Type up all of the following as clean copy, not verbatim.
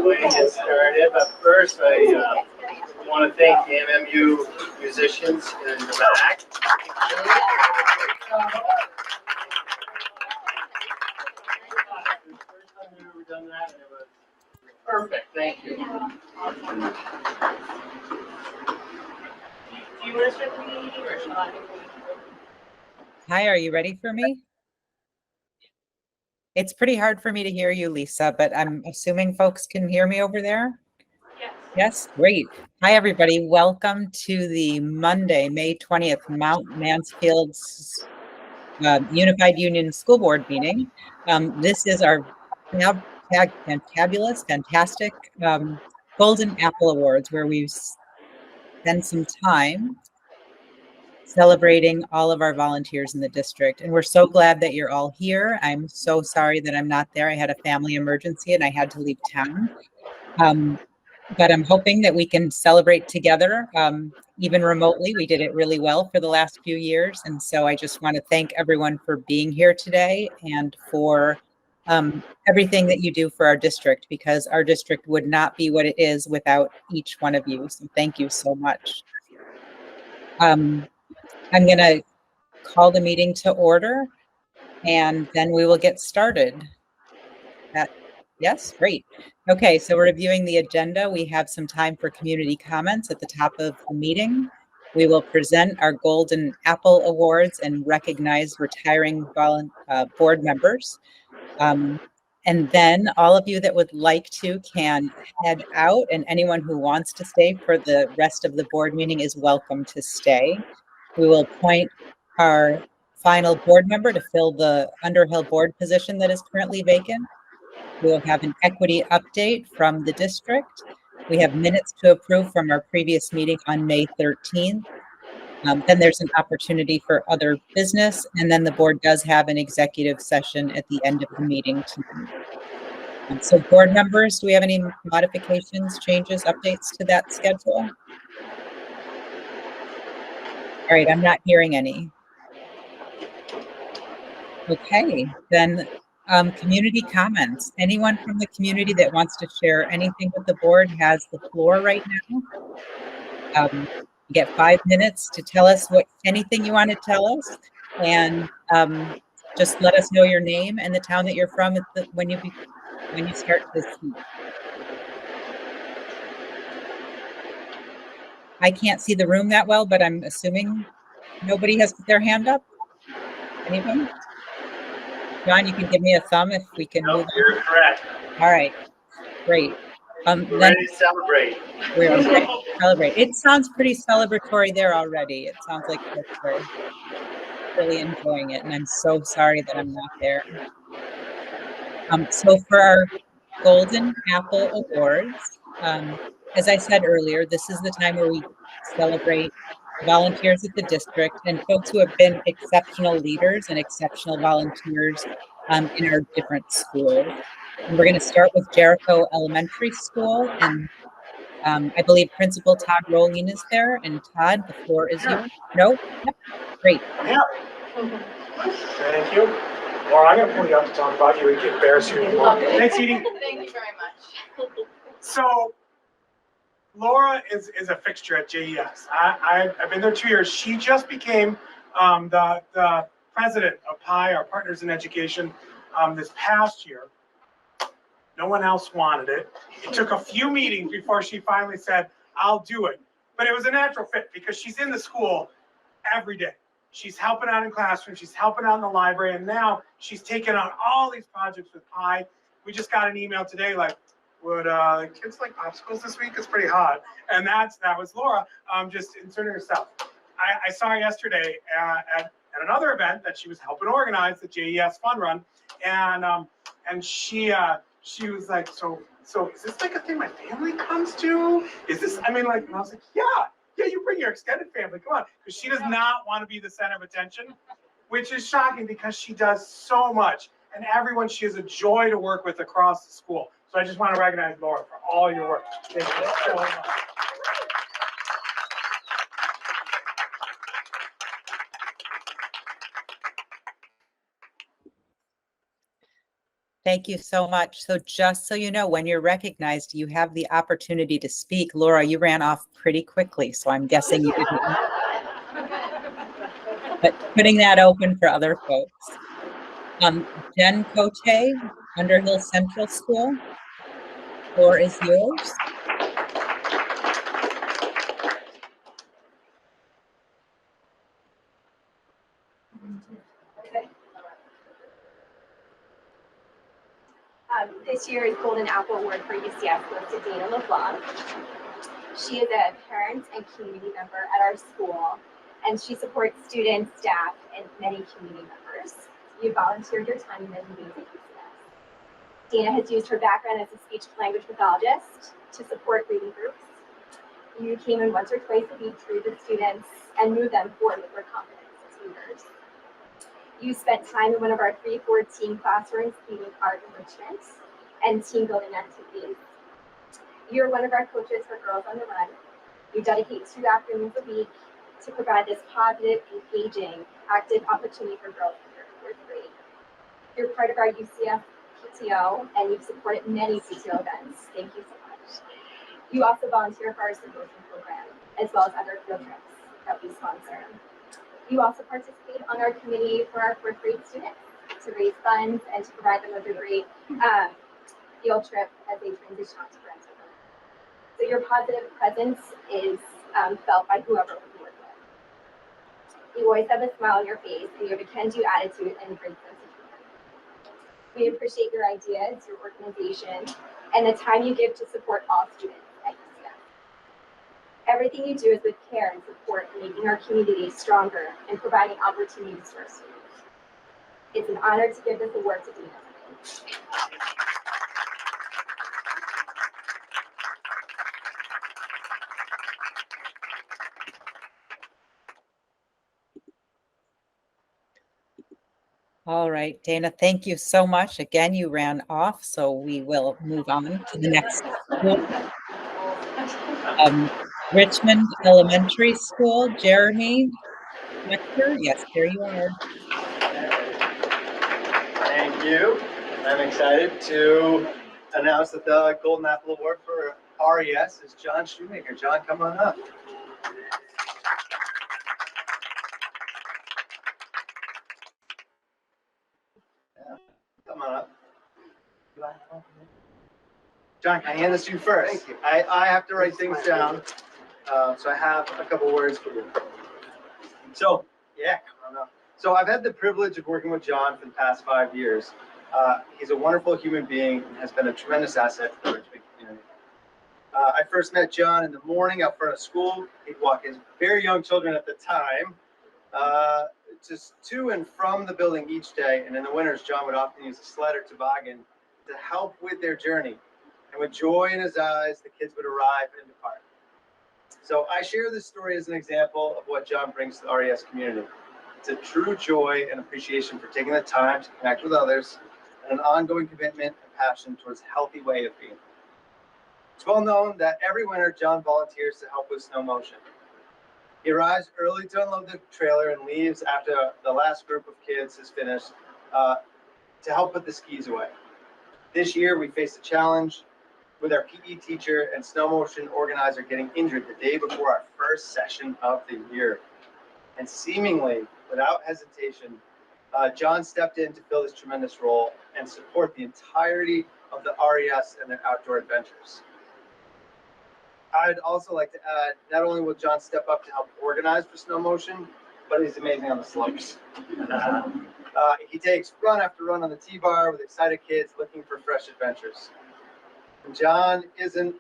going to get started, but first I want to thank the MMU musicians in the back. First time we've ever done that, and it was perfect. Thank you. Do you want to start the meeting or shall I? Hi, are you ready for me? It's pretty hard for me to hear you, Lisa, but I'm assuming folks can hear me over there? Yes. Yes, great. Hi, everybody. Welcome to the Monday, May 20th, Mount Mansfield's Unified Union School Board meeting. This is our fantastic Golden Apple Awards, where we've spent some time celebrating all of our volunteers in the district. And we're so glad that you're all here. I'm so sorry that I'm not there. I had a family emergency and I had to leave town. But I'm hoping that we can celebrate together, even remotely. We did it really well for the last few years. And so I just want to thank everyone for being here today and for everything that you do for our district, because our district would not be what it is without each one of you. So thank you so much. I'm going to call the meeting to order, and then we will get started. Yes, great. Okay, so we're reviewing the agenda. We have some time for community comments at the top of the meeting. We will present our Golden Apple Awards and recognize retiring board members. And then all of you that would like to can head out, and anyone who wants to stay for the rest of the board meeting is welcome to stay. We will appoint our final board member to fill the Underhill board position that is currently vacant. We will have an equity update from the district. We have minutes to approve from our previous meeting on May 13th. Then there's an opportunity for other business, and then the board does have an executive session at the end of the meeting tonight. So board members, do we have any modifications, changes, updates to that schedule? All right, I'm not hearing any. Okay, then community comments. Anyone from the community that wants to share anything with the board has the floor right now. You get 5 minutes to tell us anything you want to tell us, and just let us know your name and the town that you're from when you start to speak. I can't see the room that well, but I'm assuming nobody has put their hand up. Anyone? John, you can give me a thumb if we can move on. You're correct. All right, great. We're ready to celebrate. We're ready to celebrate. It sounds pretty celebratory there already. It sounds like we're really enjoying it, and I'm so sorry that I'm not there. So for our Golden Apple Awards, as I said earlier, this is the time where we celebrate volunteers at the district and folks who have been exceptional leaders and exceptional volunteers in our different schools. And we're going to start with Jericho Elementary School, and I believe Principal Todd Rowling is there. And Todd, the floor is yours. No? Yep. Great. Yeah. Thank you. Laura, I'm going to pull you up to talk about you. We can embarrass you anymore. Thanks, Edie. Thank you very much. So, Laura is a fixture at JES. I've been there 2 years. She just became the president of PI, our Partners in Education, this past year. No one else wanted it. It took a few meetings before she finally said, I'll do it. But it was a natural fit because she's in the school every day. She's helping out in classrooms, she's helping out in the library, and now she's taking on all these projects with PI. We just got an email today like, would kids like popsicles this week? It's pretty hot. And that was Laura just inserting herself. I saw her yesterday at another event that she was helping organize, the JES Fun Run, and she was like, so is this like a thing my family comes to? Is this, I mean, like, and I was like, yeah, you bring your extended family, come on. Because she does not want to be the center of attention, which is shocking because she does so much. And everyone, she is a joy to work with across the school. So I just want to recognize Laura for all your work. Thank you so much. Thank you so much. So just so you know, when you're recognized, you have the opportunity to speak. Laura, you ran off pretty quickly, so I'm guessing you didn't. But putting that open for other folks. Jen Cote, Underhill Central School. Floor is yours. This year's Golden Apple Award for UCF goes to Dana LeBlanc. She is a parent and community member at our school, and she supports students, staff, and many community members. You volunteered your time in many ways at UCF. Dana has used her background as a speech language pathologist to support reading groups. You came in once or twice a week to read with students and move them forward with their confidence as readers. You spent time in one of our 3-4 classrooms leading art enrichment and team building activities. You're one of our coaches for Girls on the Run. You dedicate 2 afternoons a week to provide this positive, engaging, active opportunity for girls in their 4th grade. You're part of our UCF PTO, and you've supported many PTO events. Thank you so much. You also volunteer for our Symposium program, as well as other field trips that we sponsor. You also participate on our committee for our 4th grade students to raise funds and to provide them with a great field trip as they transition on to Granzow. So your positive presence is felt by whoever we work with. You always have a smile on your face, and you have a can-do attitude and a great sense of humor. We appreciate your ideas, your organization, and the time you give to support all students at UCF. Everything you do is with care and support, making our community stronger and providing opportunities for our students. It's an honor to give this award to Dina today. All right, Dana, thank you so much. Again, you ran off, so we will move on to the next school. Richmond Elementary School, Jeremy Lecter. Yes, there you are. Thank you. I'm excited to announce that the Golden Apple Award for RES is John Shoemaker. John, come on up. Yeah, come on up. John, can I hand this to you first? Thank you. I have to write things down, so I have a couple words for you. So, yeah, come on up. So I've had the privilege of working with John for the past 5 years. He's a wonderful human being and has been a tremendous asset to the Richmond community. I first met John in the morning out front of school. He'd walk his very young children at the time just to and from the building each day. And in the winters, John would often use a sled or toboggan to help with their journey. And with joy in his eyes, the kids would arrive and depart. So I share this story as an example of what John brings to the RES community. It's a true joy and appreciation for taking the time to connect with others and an ongoing commitment and passion towards a healthy way of being. It's well known that every winter, John volunteers to help with snow motion. He arrives early to unload the trailer and leaves after the last group of kids is finished to help put the skis away. This year, we faced a challenge with our PE teacher and snow motion organizer getting injured the day before our first session of the year. And seemingly, without hesitation, John stepped in to fill this tremendous role and support the entirety of the RES and their outdoor adventures. I'd also like to add, not only will John step up to help organize for snow motion, but he's amazing on the slopes. He takes run after run on the T-bar with excited kids looking for fresh adventures. When John isn't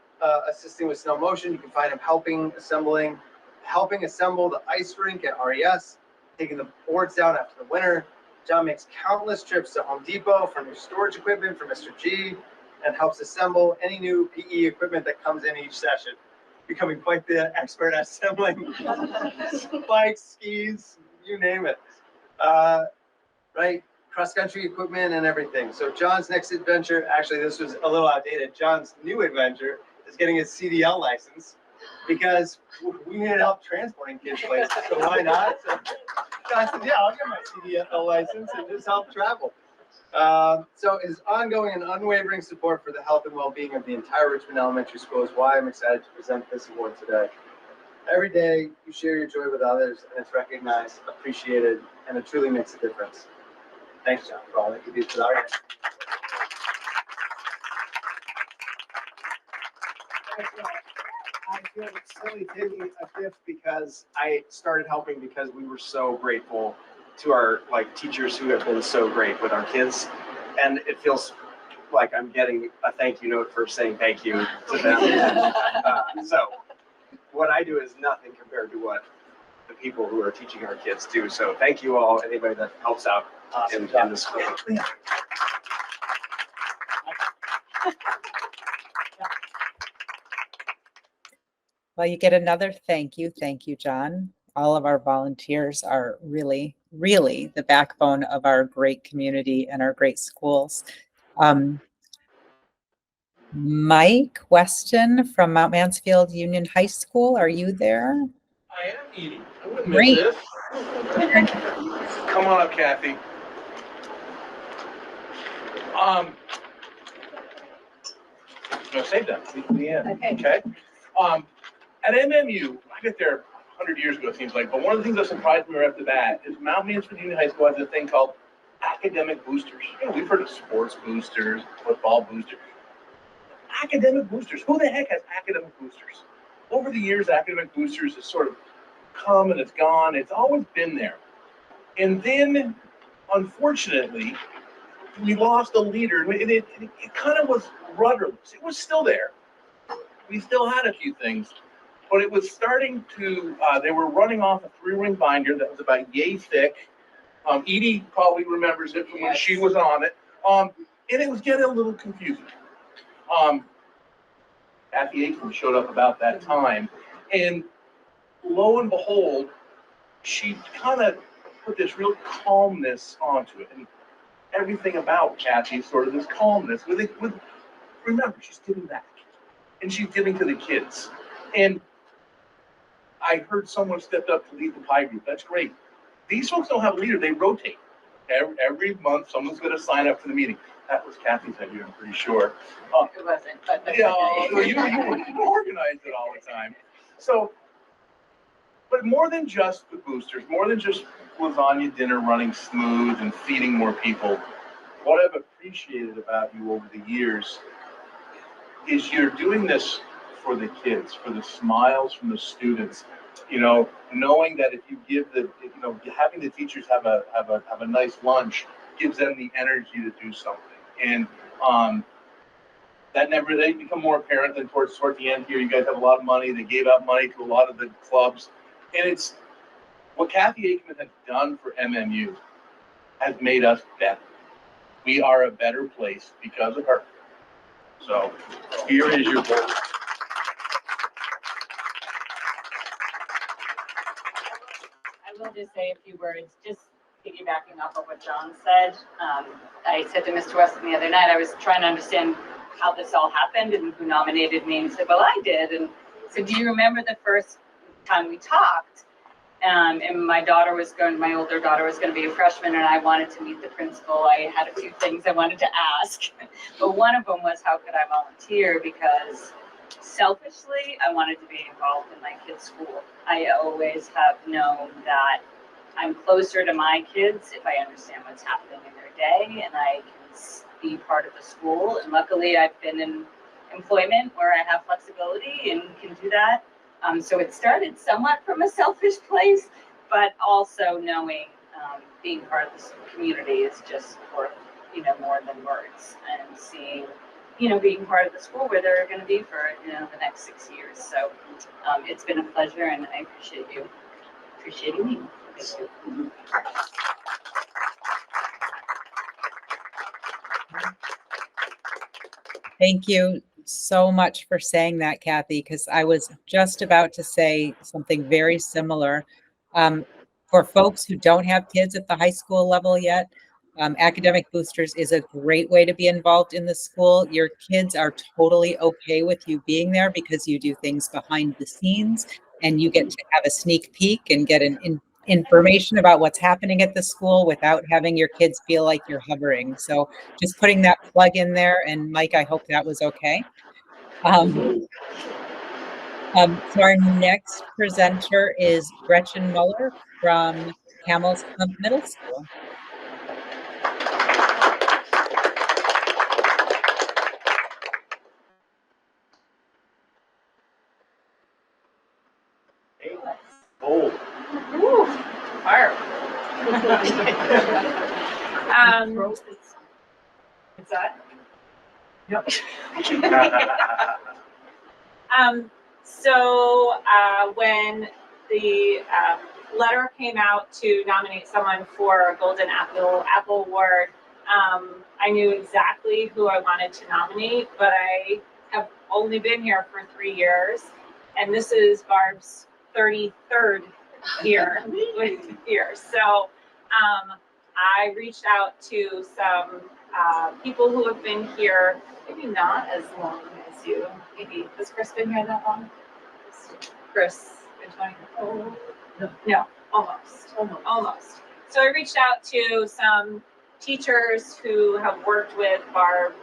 assisting with snow motion, you can find him helping assemble the ice rink at RES, taking the boards down after the winter. John makes countless trips to Home Depot for new storage equipment for Mr. G and helps assemble any new PE equipment that comes in each session, becoming quite the expert at assembling bikes, skis, you name it. Right? Cross-country equipment and everything. So John's next adventure, actually this was a little outdated, John's new adventure is getting his CDL license because we needed help transporting kids places, so why not? So John said, yeah, I'll get my CDL license and just help travel. So his ongoing and unwavering support for the health and well-being of the entire Richmond Elementary School is why I'm excited to present this award today. Every day you share your joy with others and it's recognized, appreciated, and it truly makes a difference. Thanks, John, for all that you do for our I feel silly taking a gift because I started helping because we were so grateful to our teachers who have been so great with our kids, and it feels like I'm getting a thank you note for saying thank you to them. So what I do is nothing compared to what the people who are teaching our kids do. So thank you all, anybody that helps out in the school. Well, you get another thank you. Thank you, John. All of our volunteers are really, really the backbone of our great community and our great schools. Mike Weston from Mount Mansfield Union High School, are you there? I am eating. I wouldn't miss Great. this. Come on up, Kathy. No, save that. The end. Okay. At MMU, I got there 100 years ago, it seems like, but one of the things that surprised me right off the bat is Mount Mansfield Union High School has a thing called academic boosters. You know, we've heard of sports boosters, football boosters. Academic boosters. Who the heck has academic boosters? Over the years, academic boosters has sort of come and it's gone. It's always been there. And then, unfortunately, we lost a leader. And it kind of was rudderless. It was still there. We still had a few things, but it was starting to, they were running off a 3-ring binder that was about yay thick. Edie probably remembers it from when she was on it. And it was getting a little confusing. Kathy Aikman showed up about that time, and lo and behold, she kind of put this real calmness onto it. And everything about Kathy is sort of this calmness. Remember, she's giving back. And she's giving to the kids. And I heard someone stepped up to lead the pie group. That's great. These folks don't have a leader. They rotate. Every month, someone's going to sign up for the meeting. That was Kathy's idea, I'm pretty sure. It wasn't, but Yeah, you organized it all the time. So, but more than just the boosters, more than just lasagna dinner running smooth and feeding more people, what I've appreciated about you over the years is you're doing this for the kids, for the smiles from the students. You know, knowing that if you give having the teachers have a nice lunch gives them the energy to do something. And they become more apparent than towards the end here. You guys have a lot of money. They gave out money to a lot of the clubs, and it's what Kathy Aikman has done for MMU has made us better. We are a better place because of her. So here is your board. I will just say a few words, just piggybacking off of what John said. I said to Mr. Weston the other night, I was trying to understand how this all happened and who nominated me, and he said, well, I did. And so do you remember the first time we talked? And my older daughter was going to be a freshman, and I wanted to meet the principal. I had a few things I wanted to ask, but one of them was, how could I volunteer? Because selfishly, I wanted to be involved in my kids' school. I always have known that I'm closer to my kids if I understand what's happening in their day, and I can be part of the school. And luckily, I've been in employment where I have flexibility and can do that. So it started somewhat from a selfish place, but also knowing being part of this community is just worth, more than words, and seeing, being part of the school where they're going to be for, the next 6 years. So it's been a pleasure, and I appreciate you appreciating me. Thank you. Thank you so much for saying that, Kathy, because I was just about to say something very similar. For folks who don't have kids at the high school level yet, Academic Boosters is a great way to be involved in the school. Your kids are totally okay with you being there because you do things behind the scenes, and you get to have a sneak peek and get information about what's happening at the school without having your kids feel like you're hovering. So just putting that plug in there. And Mike, I hope that was okay. So our next presenter is Gretchen Muller from Camel's Hump Middle School. Oh. Ooh, fire. What's that? Yep. So when the letter came out to nominate someone for a Golden Apple Award, I knew exactly who I wanted to nominate, but I have only been here for 3 years, and this is Barb's 33rd year here. So I reached out to some people who have been here, maybe not as long as you. Maybe has Chris been here that long? Chris, been 20? Oh, no, almost. So I reached out to some teachers who have worked with Barb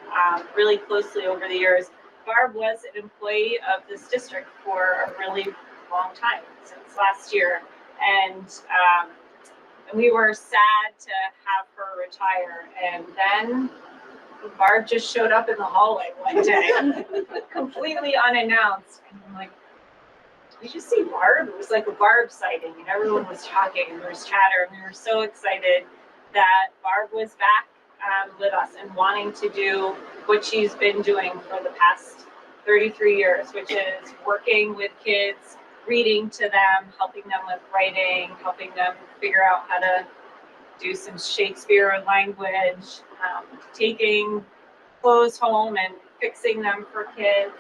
really closely over the years. Barb was an employee of this district for a really long time, since last year, and we were sad to have her retire. And then Barb just showed up in the hallway one day, completely unannounced, and I'm like, did you see Barb? It was like a Barb sighting, and everyone was talking, and there was chatter, and we were so excited that Barb was back with us and wanting to do what she's been doing for the past 33 years, which is working with kids, reading to them, helping them with writing, helping them figure out how to do some Shakespeare language, taking clothes home and fixing them for kids.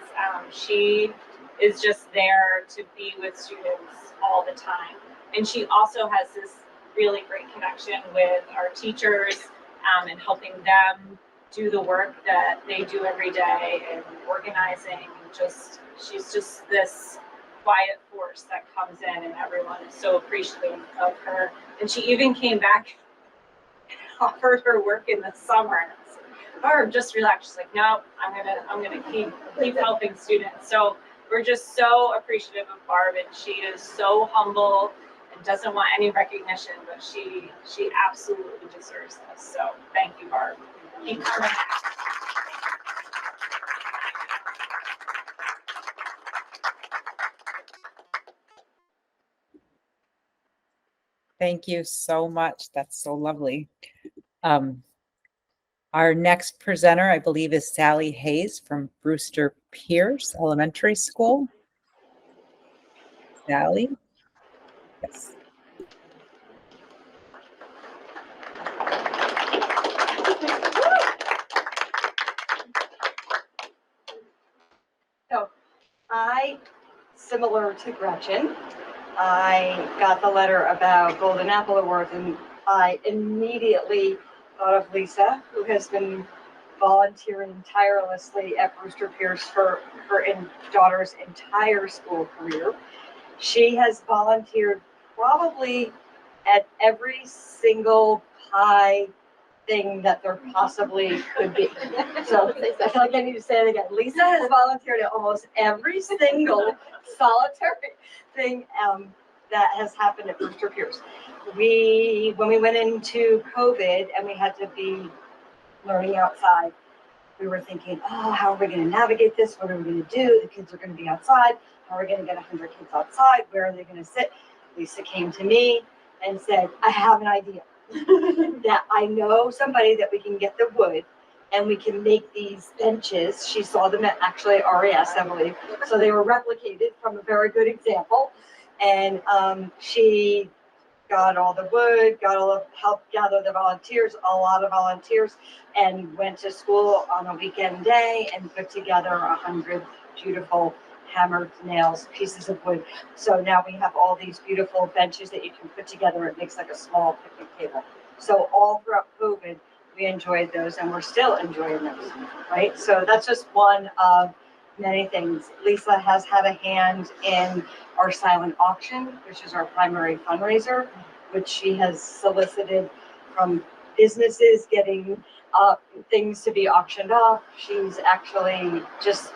She is just there to be with students all the time. And she also has this really great connection with our teachers and helping them do the work that they do every day and organizing. And just, she's just this quiet force that comes in, and everyone is so appreciative of her. And she even came back and offered her work in the summer. Barb, just relax. She's like, no, I'm gonna keep helping students. So we're just so appreciative of Barb, and she is so humble and doesn't want any recognition, but she absolutely deserves this. So thank you, Barb. Keep coming. Thank you so much. That's so lovely. Our next presenter, I believe, is Sally Hayes from Brewster Pierce Elementary School. Sally? Yes. So similar to Gretchen, I got the letter about Golden Apple Awards, and I immediately thought of Lisa, who has been volunteering tirelessly at Brewster Pierce for her daughter's entire school career. She has volunteered probably at every single pie thing that there possibly could be. So I feel like I need to say it again. Lisa has volunteered at almost every single solitary thing that has happened at Brewster Pierce. When we went into COVID and we had to be learning outside, we were thinking, oh, how are we going to navigate this? What are we going to do? The kids are going to be outside. How are we going to get 100 kids outside? Where are they going to sit? Lisa came to me and said, I have an idea. That I know somebody that we can get the wood and we can make these benches. She saw them at actually RES, I believe. So they were replicated from a very good example. And she got all the wood, got all the help gather the volunteers, a lot of volunteers, and went to school on a weekend day and put together 100 beautiful hammered nails, pieces of wood. So now we have all these beautiful benches that you can put together. It makes like a small picnic table. So all throughout COVID, we enjoyed those, and we're still enjoying those, right? So that's just one of many things. Lisa has had a hand in our silent auction, which is our primary fundraiser. which she has solicited from businesses getting things to be auctioned off. She's actually just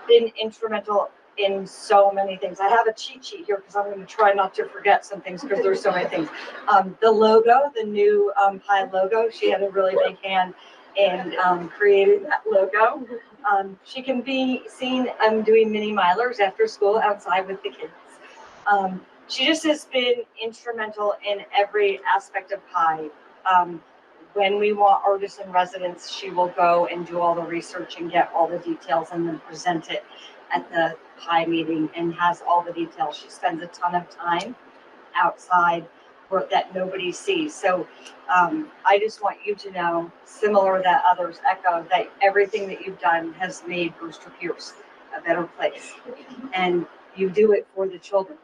been instrumental in so many things. I have a cheat sheet here because I'm going to try not to forget some things because there's so many things. The logo, the new Pi logo, she had a really big hand in creating that logo. She can be seen doing mini milers after school outside with the kids. She just has been instrumental in every aspect of Pi. When we want artists in residence, she will go and do all the research and get all the details and then present it at the Pi meeting and has all the details. She spends a ton of time outside that nobody sees. So I just want you to know, similar that others echo, that everything that you've done has made Brewster Pierce a better place. And you do it for the children.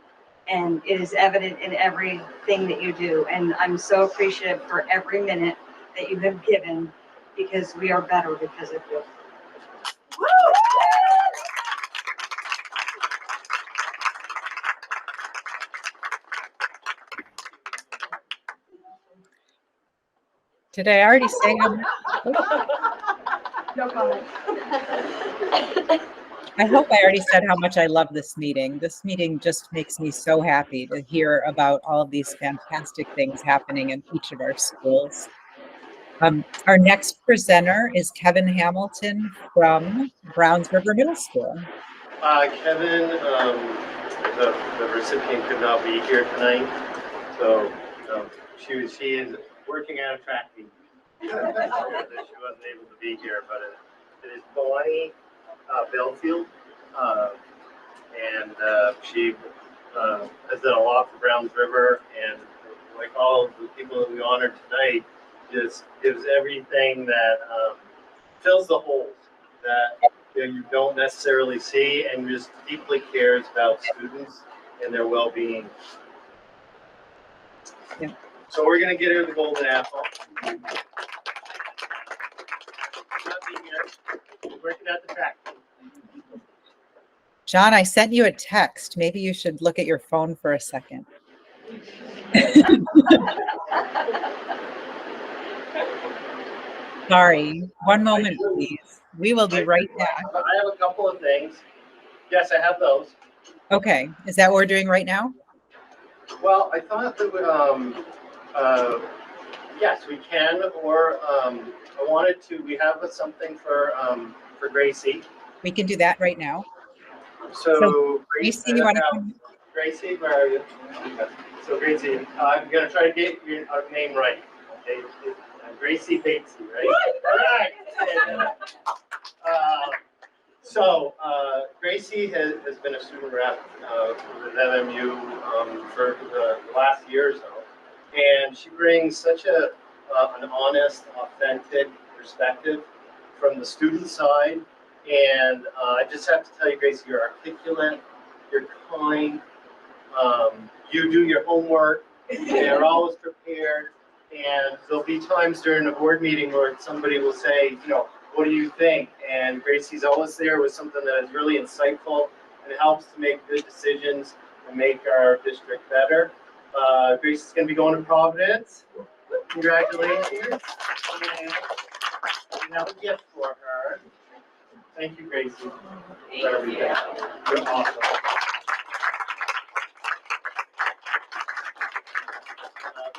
And it is evident in everything that you do. And I'm so appreciative for every minute that you have given, because we are better because of you. Did I already say how much? No comment. I hope I already said how much I love this meeting. This meeting just makes me so happy to hear about all of these fantastic things happening in each of our schools. Our next presenter is Kevin Hamilton from Browns River Middle School. Kevin, the recipient could not be here tonight, so she is working out a track meet. She wasn't able to be here, but it is Bonnie Belfield, and she has done a lot for Browns River, and like all of the people that we honored tonight, just gives everything that fills the holes that you don't necessarily see, and just deeply cares about students and their well-being. Yeah. So we're gonna get her the golden apple. Working at the track. John, I sent you a text. Maybe you should look at your phone for a second. Sorry, one moment, please. We will be right back. I have a couple of things. Yes, I have those. Okay, is that what we're doing right now? Well, I thought that yes, we can, or I wanted to. We have something for Gracie. We can do that right now. So Gracie, you want to come? Gracie, where are you? So Gracie, I'm gonna try to get your name right. Okay, Gracie Batesy, right? All right. So Gracie has been a student rep with MMU for the last year or so, and she brings such an honest, authentic perspective from the student side. And I just have to tell you, Gracie, you're articulate, you're kind, you do your homework, you're always prepared. And there'll be times during a board meeting where somebody will say, what do you think? And Gracie's always there with something that is really insightful and helps to make good decisions and make our district better. Gracie's going to be going to Providence. Congratulations. And we have a gift for her. Thank you, Gracie. Thank you. You're awesome.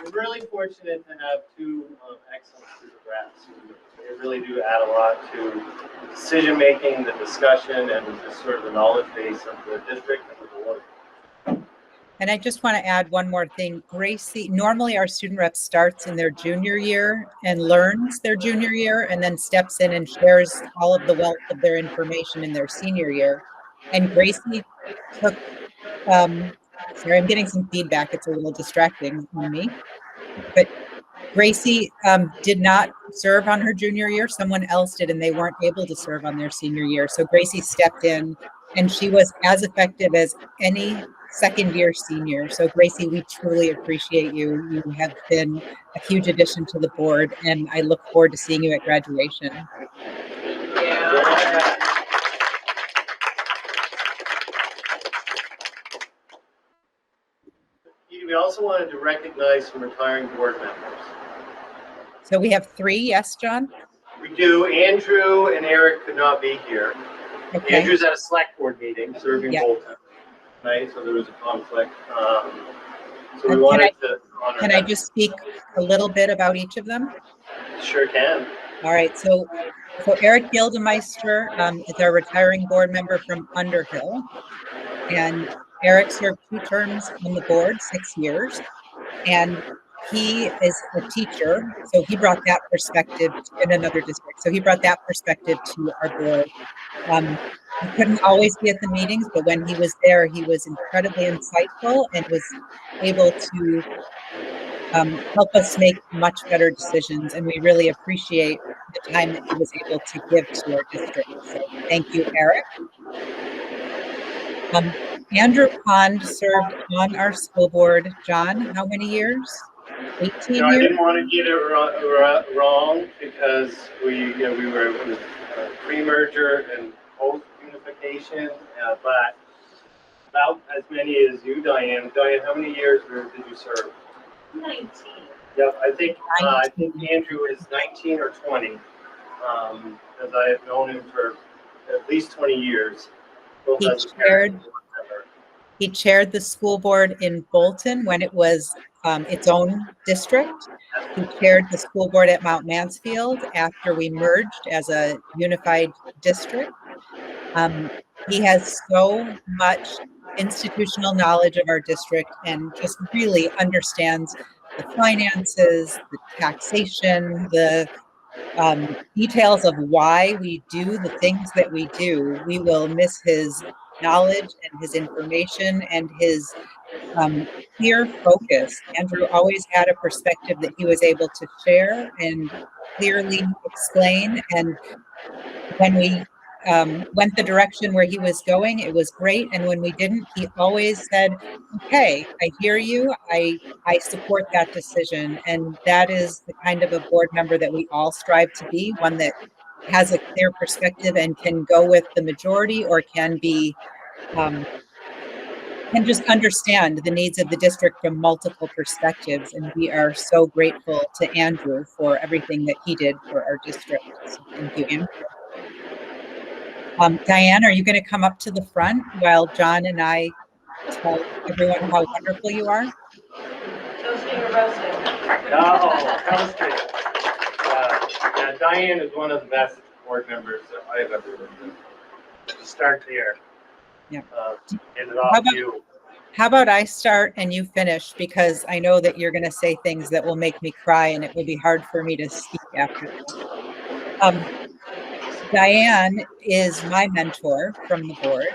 We're really fortunate to have two excellent student reps. They really do add a lot to the decision making, the discussion, and just sort of the knowledge base of the district and the board. And I just want to add one more thing. Gracie, normally our student rep starts in their junior year and learns their junior year and then steps in and shares all of the wealth of their information in their senior year. And Gracie took, sorry, I'm getting some feedback. It's a little distracting on me. But Gracie did not serve on her junior year. Someone else did, and they weren't able to serve on their senior year. So Gracie stepped in, and she was as effective as any second-year senior. So Gracie, we truly appreciate you. You have been a huge addition to the board, and I look forward to seeing you at graduation. Yeah. We also also wanted to recognize some retiring board members. So we have 3, yes, John? We do. Andrew and Eric could not be here. Okay. Andrew's at a select board meeting serving Yeah. Bolton, right? So there was a conflict. So we And wanted to honor Can I that. just speak a little bit about each of them? Sure can. All right, so Eric Gildemeister is our retiring board member from Underhill. And Eric served 2 terms on the board, 6 years. And he is a teacher, so he brought that perspective in another district. So he brought that perspective to our board. He couldn't always be at the meetings, but when he was there, he was incredibly insightful and was able to help us make much better decisions. And we really appreciate the time that he was able to give to our district. So thank you, Eric. Andrew Pond served on our school board. John, how many years? 18 No, I years? didn't want to get it wrong because we were it was pre-merger and post-unification, but about as many as you, Diane. Diane, how many years did you serve? 19. Yep, I think Andrew is 19 or 20, as I have known him for at least 20 years. Both as a parent and board member. He chaired the school board in Bolton when it was its own district. He chaired the school board at Mount Mansfield after we merged as a unified district. He has so much institutional knowledge of our district and just really understands the finances, the taxation, the details of why we do the things that we do. We will miss his knowledge and his information and his clear focus. Andrew always had a perspective that he was able to share and clearly explain. And when we went the direction where he was going, it was great. And when we didn't, he always said, okay, I hear you. I support that decision. And that is the kind of a board member that we all strive to be, one that has a clear perspective and can go with the majority or can be can just understand the needs of the district from multiple perspectives. And we are so grateful to Andrew for everything that he did for our district. So thank you, Andrew. Diane, are you going to come up to the front while John and I tell everyone how wonderful you are? Toasting or roasting? No, toasting. Yeah, Diane is one of the best board members that I've ever worked with. To start there. Yeah. Hand it off to you. How about I start and you finish, because I know that you're going to say things that will make me cry and it will be hard for me to speak after this. Diane is my mentor from the board.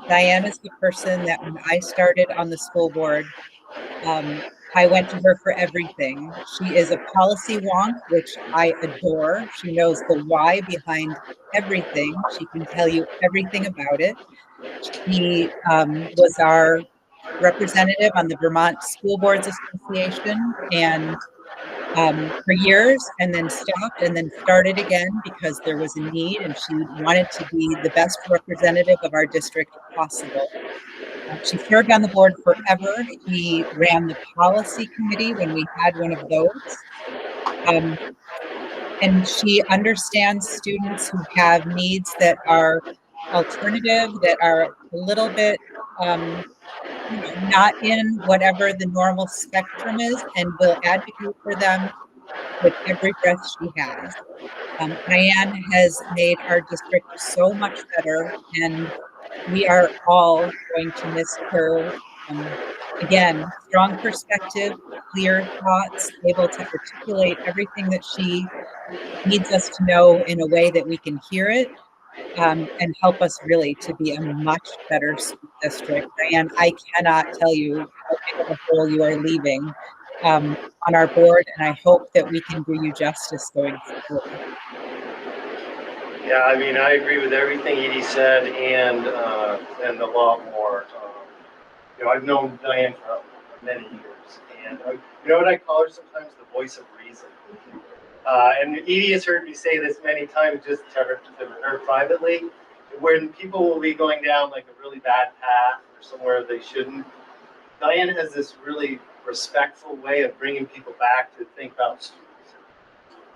Diane is the person that when I started on the school board, I went to her for everything. She is a policy wonk, which I adore. She knows the why behind everything. She can tell you everything about it. She was our representative on the Vermont School Boards Association and for years, and then stopped and then started again because there was a need and she wanted to be the best representative of our district possible. She served on the board forever. She ran the policy committee when we had one of those. And she understands students who have needs that are alternative, that are a little bit not in whatever the normal spectrum is, and will advocate for them with every breath she has. Diane has made our district so much better, and we are all going to miss her. Again, strong perspective, clear thoughts, able to articulate everything that she needs us to know in a way that we can hear it, and help us really to be a much better school district. Diane, I cannot tell you how big of a hole you are leaving on our board, and I hope that we can do you justice going forward. Yeah, I mean, I agree with everything Edie said and a lot more. I've known Diane for many years, and you know what I call her sometimes? The voice of reason. And Edie has heard me say this many times just to her privately, when people will be going down like a really bad path or somewhere they shouldn't. Diane has this really respectful way of bringing people back to think about students.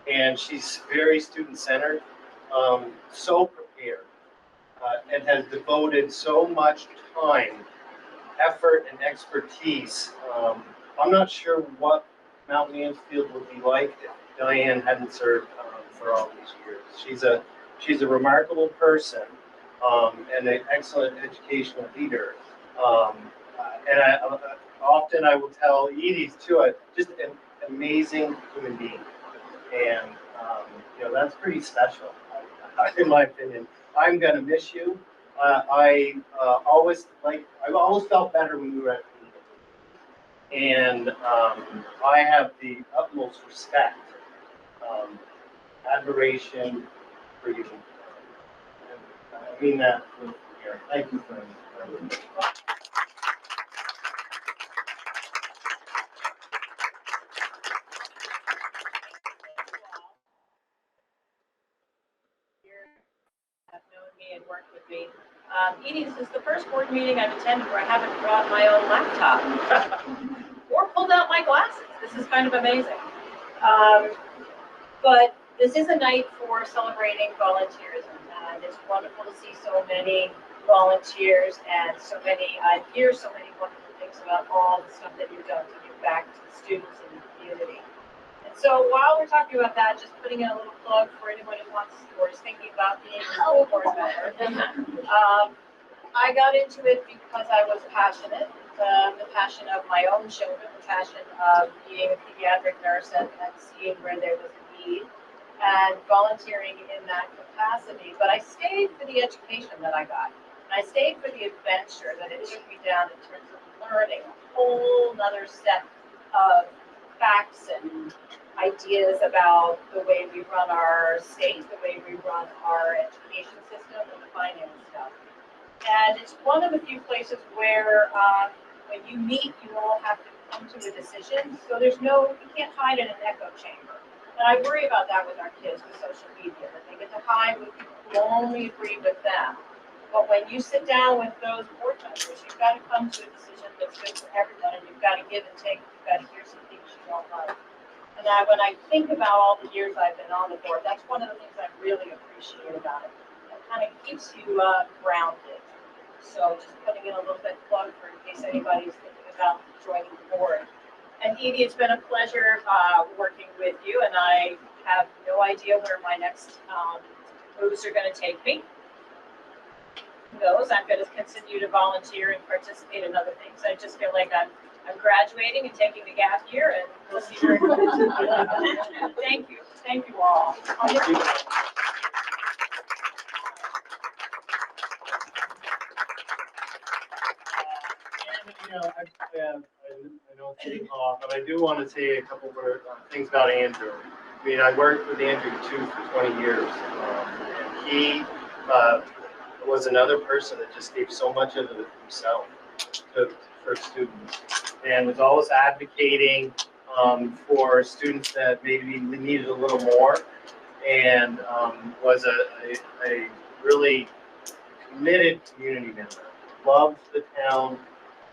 And she's very student-centered, so prepared, and has devoted so much time, effort, and expertise. I'm not sure what Mount Mansfield would be like if Diane hadn't served for all these years. She's a remarkable person, and an excellent educational leader. And often I will tell Edie's too, just an amazing human being. And, that's pretty special, in my opinion. I'm going to miss you. I always felt better when we were at the meeting. And I have the utmost respect, admiration for you. And I mean that from here. Thank you for that. Have known me and worked with me. Edie, this is the first board meeting I've attended where I haven't brought my own laptop or pulled out my glasses. This is kind of amazing. But this is a night for celebrating volunteerism, and it's wonderful to see so many volunteers and hear so many wonderful things about all the stuff that you've done to give back to the students in the community. And so while we're talking about that, just putting in a little plug for anyone who wants or is thinking about being a school board member. I got into it because I was passionate, the passion of my own children, the passion of being a pediatric nurse and seeing where there was a need and volunteering in that capacity. But I stayed for the education that I got. And I stayed for the adventure that it took me down in terms of learning a whole nother set of facts and ideas about the way we run our state, the way we run our education system, and the finance stuff. And it's one of the few places where when you meet, you all have to come to a decision. So you can't hide in an echo chamber. And I worry about that with our kids with social media, that they get to hide with people who only agree with them. But when you sit down with those board members, you've got to come to a decision that's good for everyone, and you've got to give and take. You've got to hear some things you don't like. And when I think about all the years I've been on the board, that's one of the things I really appreciate about it. It kind of keeps you grounded. So just putting in a little bit of plug for in case anybody's thinking about joining the board. And Edie, it's been a pleasure working with you, and I have no idea where my next moves are going to take me. Who knows? I'm going to continue to volunteer and participate in other things. I just feel like I'm graduating and taking the gap year, and we'll see where it goes. Thank you. Thank you all. Thank you. I know it's getting off, but I do want to say a couple of things about Andrew. I mean, I worked with Andrew too for 20 years, and he was another person that just gave so much of himself for students, and was always advocating for students that maybe needed a little more, and was a really committed community member. Loved the town,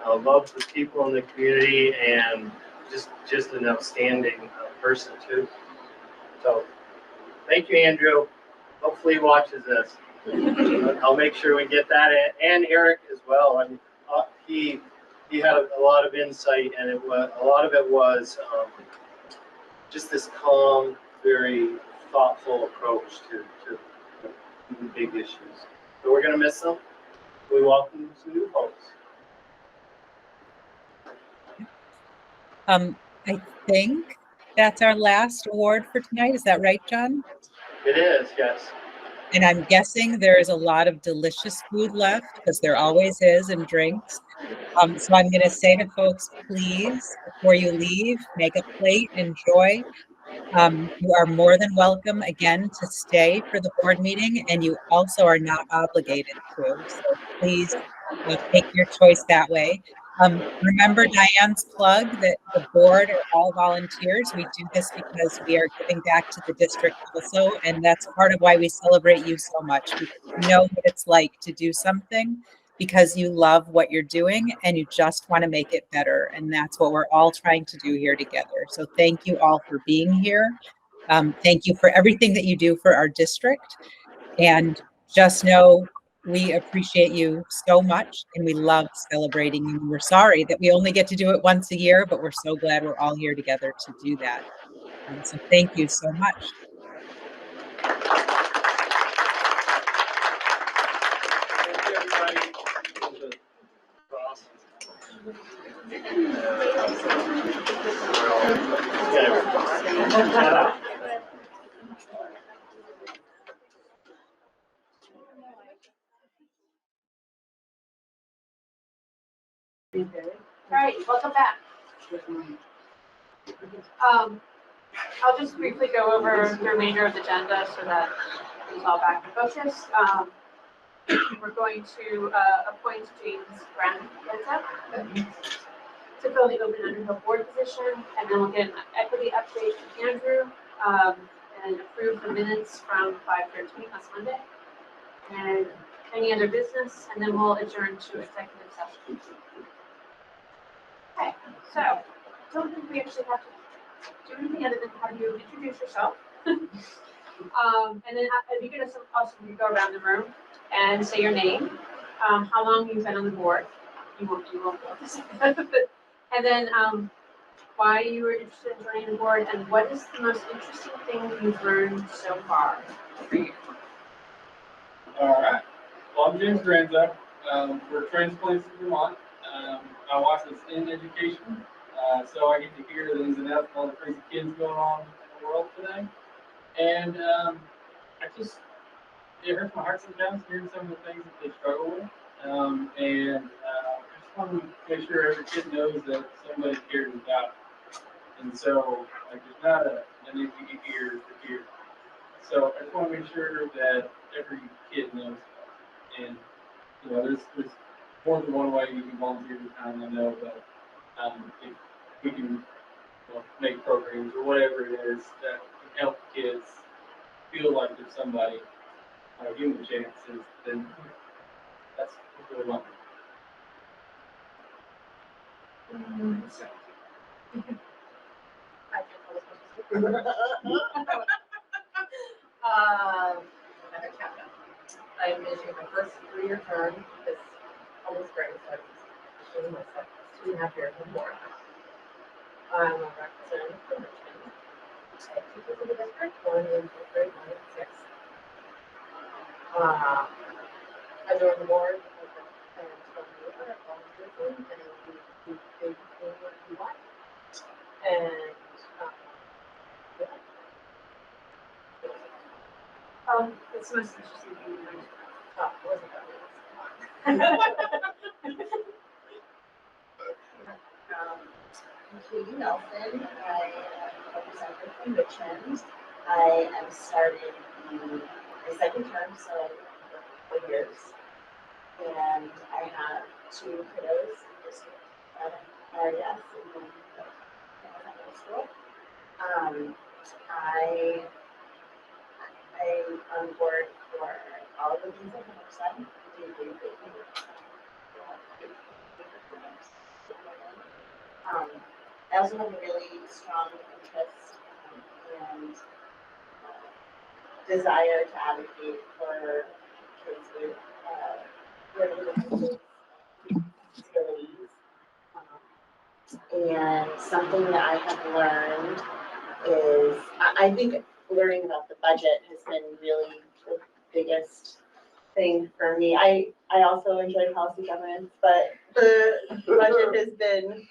loved the people in the community, and just an outstanding person too. So, thank you, Andrew. Hopefully he watches this. I'll make sure we get that in, and Eric as well. I mean, he had a lot of insight, and a lot of it was just this calm, very thoughtful approach to big issues. So we're gonna miss them. We welcome some new folks. I think that's our last award for tonight. Is that right, John? It is, yes. And I'm guessing there is a lot of delicious food left, because there always is, and drinks. So I'm going to say to folks, please, before you leave, make a plate, enjoy. You are more than welcome, again, to stay for the board meeting, and you also are not obligated to. So please take your choice that way. Remember Diane's plug that the board are all volunteers. We do this because we are giving back to the district also, and that's part of why we celebrate you so much. We know what it's like to do something because you love what you're doing and you just want to make it better. And that's what we're all trying to do here together. So thank you all for being here. Thank you for everything that you do for our district. And just know we appreciate you so much and we love celebrating you. We're sorry that we only get to do it once a year, but we're so glad we're all here together to do that. So thank you so much. Thank you, everybody. Yeah. All right, welcome back. I'll just briefly go over the remainder of the agenda so that it's all back in focus. We're going to appoint James Granzow to fill the open Underhill board position, and then we'll get an equity update from Andrew, and approve the minutes from 5/13 last Monday, and any other business, and then we'll adjourn to executive session. Okay, so I don't think we actually have to do anything other than have you introduce yourself. And then if you could also go around the room and say your name, how long you've been on the board. You won't be able to say that. And then why you were interested in joining the board, and what is the most interesting thing you've learned so far for you? All right. Well, I'm James Granzow. We're transplants in Vermont. My wife is in education, so I get to hear the ins and outs of all the crazy kids going on in the world today. And it hurts my heart sometimes hearing some of the things that they struggle with. I just want to make sure every kid knows that somebody cares about it. And so, like, there's not an if you hear to hear. So I just want to make sure that every kid knows that. And, you know, there's more than one way you can volunteer your time, I know, but if we can make programs or whatever it is that can help kids feel like there's somebody, a human chances, then that's what we want. I'm finishing my first 3-year term this almost spring, so this is my second 2.5 years on board. I'm a representative for Richmond. I have 2 kids in the district, one in 5th grade, one in 6th. I joined the board as a volunteer and we became what we want. And It's the most interesting thing you learned. wasn't I'm Katie Nelson. I am a representative from Richmond. I am starting my second term, so 4 years. And I have 2 kiddos in district at RES in middle school. I'm on board for all of the things that I've done. I also have a really strong interest and desire to advocate for kids with learning disabilities. And something that I have learned is, I think learning about the budget has been really the biggest thing for me. I also enjoy policy governance, but the budget has been,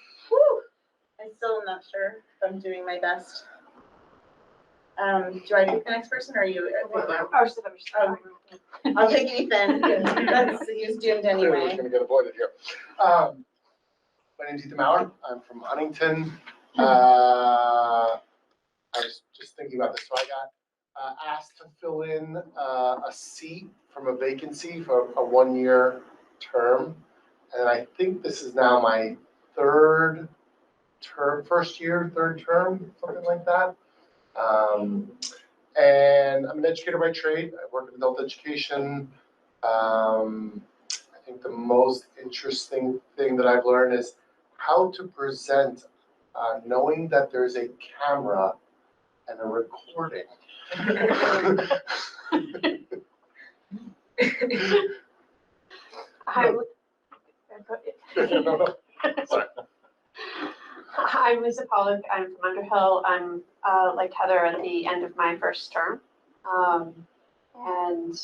I still am not sure if I'm doing my best. Do I pick the next person or are you? I'll take Ethan. He's doomed anyway. Who's gonna get avoided here? My name's Ethan Mauer. I'm from Huntington. I was just thinking about this. So I got asked to fill in a seat from a vacancy for a 1-year term. And I think this is now my third term, third term, something like that. And I'm an educator by trade. I work in adult education. I think the most interesting thing that I've learned is how to present, knowing that there's a camera and a recording. I'm Lisa Pollock. I'm from Underhill. I'm like Heather at the end of my first term. And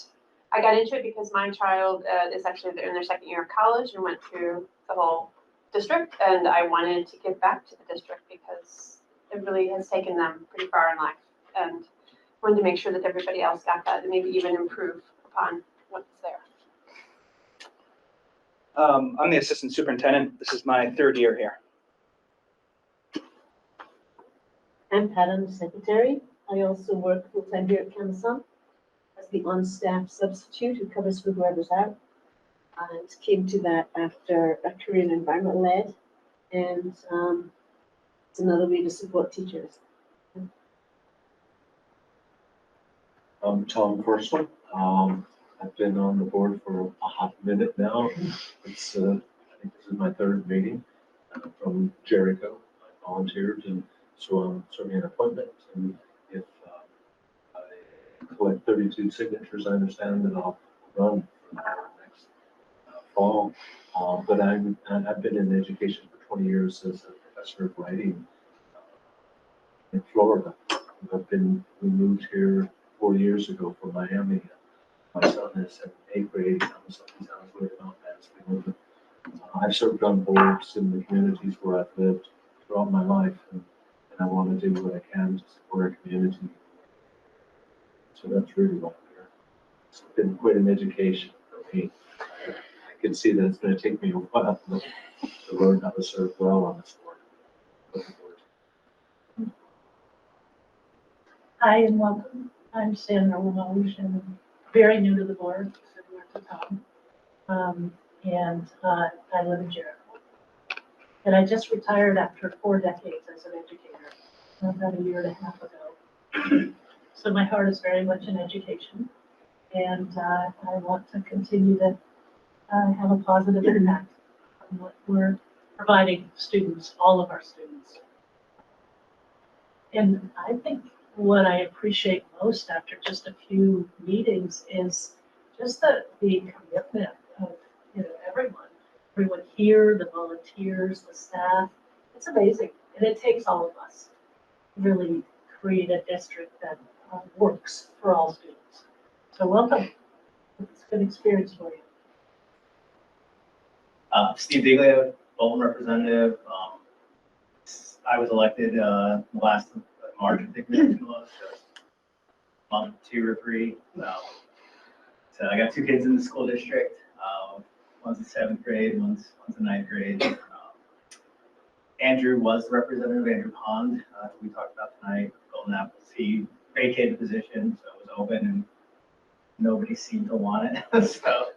I got into it because my child is actually in their second year of college and went through the whole district. And I wanted to give back to the district because it really has taken them pretty far in life. And wanted to make sure that everybody else got that and maybe even improve upon what's there. I'm the assistant superintendent. This is my third year here. I'm Pat, I'm the secretary. I also work full-time here at Granzow as the on-staff substitute who covers for whoever's out. And came to that after a career in environmental ed, and it's another way to support teachers. I'm Tom Forsman. I've been on the board for a hot minute now. It's I think this is my third meeting from Jericho. I volunteered, and so I'm serving an appointment. And if I collect 32 signatures, I understand that I'll run for next fall. But I've been in education for 20 years as a professor of writing in Florida. We moved here 4 years ago from Miami. My son is in 8th grade. He's on his way to Mount Mansfield. I've served on boards in the communities where I've lived throughout my life, and I want to do what I can to support our community. So that's really what I'm here. It's been quite an education for me. I can see that it's going to take me a while to learn how to serve well on this board. Looking forward to it. Hi and welcome. I'm Sandra Limoges and very new to the board, similar to Tom. I live in Jericho. And I just retired after 4 decades as an educator, about a year and a half ago. So my heart is very much in education, and I want to continue to have a positive impact on what we're providing students, all of our students. And I think what I appreciate most after just a few meetings is just the commitment of everyone here, the volunteers, the staff. It's amazing, and it takes all of us to really create a district that works for all students. So welcome. It's a good experience for you. Steve Diglio, Bolton representative. I was elected last March, I think, month 2 or 3. So I got 2 kids in the school district. One's in 7th grade, one's in 9th grade. Andrew was the representative, Andrew Pond, we talked about tonight, Golden Apples. He vacated the position, so it was open and nobody seemed to want it. So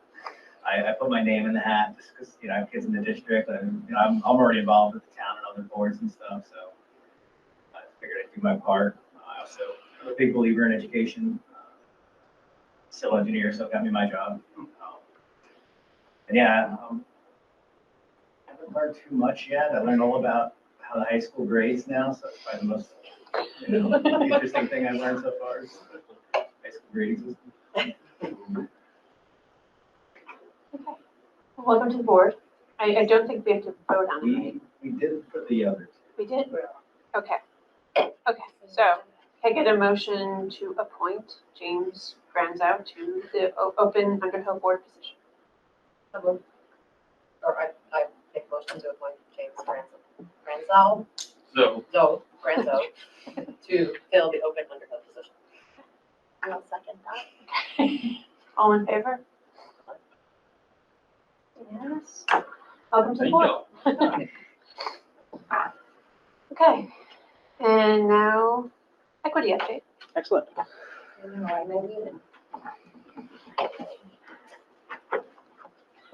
I put my name in the hat just because, I have kids in the district, and I'm already involved with the town and other boards and stuff, so I figured I'd do my part. I also am a big believer in education, civil engineer, so it got me my job. And yeah, I haven't learned too much yet. I learned all about how the high school grades now, so it's probably the most interesting thing I've learned so far is the high school grading system. Okay. Welcome to the board. I don't think we have to vote on it, right? We did it for the others. We did? Okay. Okay, so can I get a motion to appoint James Granzow to the open Underhill board position? I make a motion to appoint James Granzow Granzow to fill the open Underhill position. I'll second that. Okay. All in favor? Yes. Welcome to the board. Okay. And now equity update. Excellent.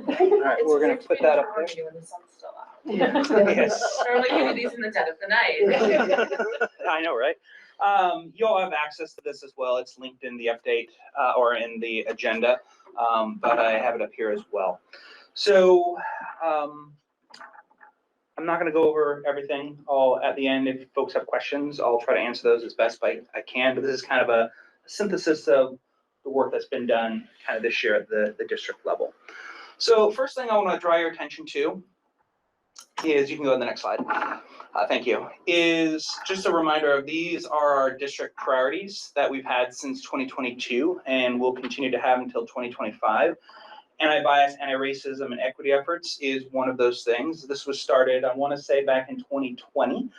All right, we're going to put that up there. Yes. Or like give you these in the dead of the night. I know, right? You all have access to this as well. It's linked in the update or in the agenda, but I have it up here as well. So I'm not going to go over everything. At the end, if folks have questions, I'll try to answer those as best I can. But this is kind of a synthesis of the work that's been done kind of this year at the district level. So first thing I want to draw your attention to is, you can go to the next slide. Thank you. Is just a reminder of these are our district priorities that we've had since 2022 and will continue to have until 2025. Anti-bias, anti-racism, and equity efforts is one of those things. This was started, I want to say, back in 2020,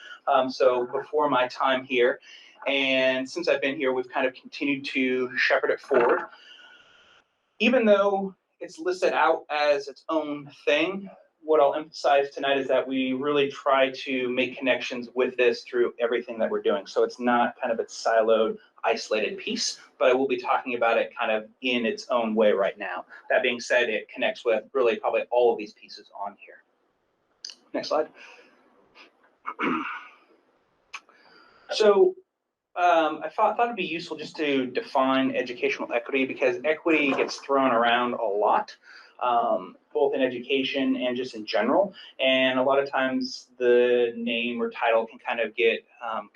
so before my time here. And since I've been here, we've kind of continued to shepherd it forward. Even though it's listed out as its own thing, what I'll emphasize tonight is that we really try to make connections with this through everything that we're doing. So it's not kind of a siloed, isolated piece, but I will be talking about it kind of in its own way right now. That being said, it connects with really probably all of these pieces on here. Next slide. So I thought it'd be useful just to define educational equity, because equity gets thrown around a lot, both in education and just in general. And a lot of times the name or title can kind of get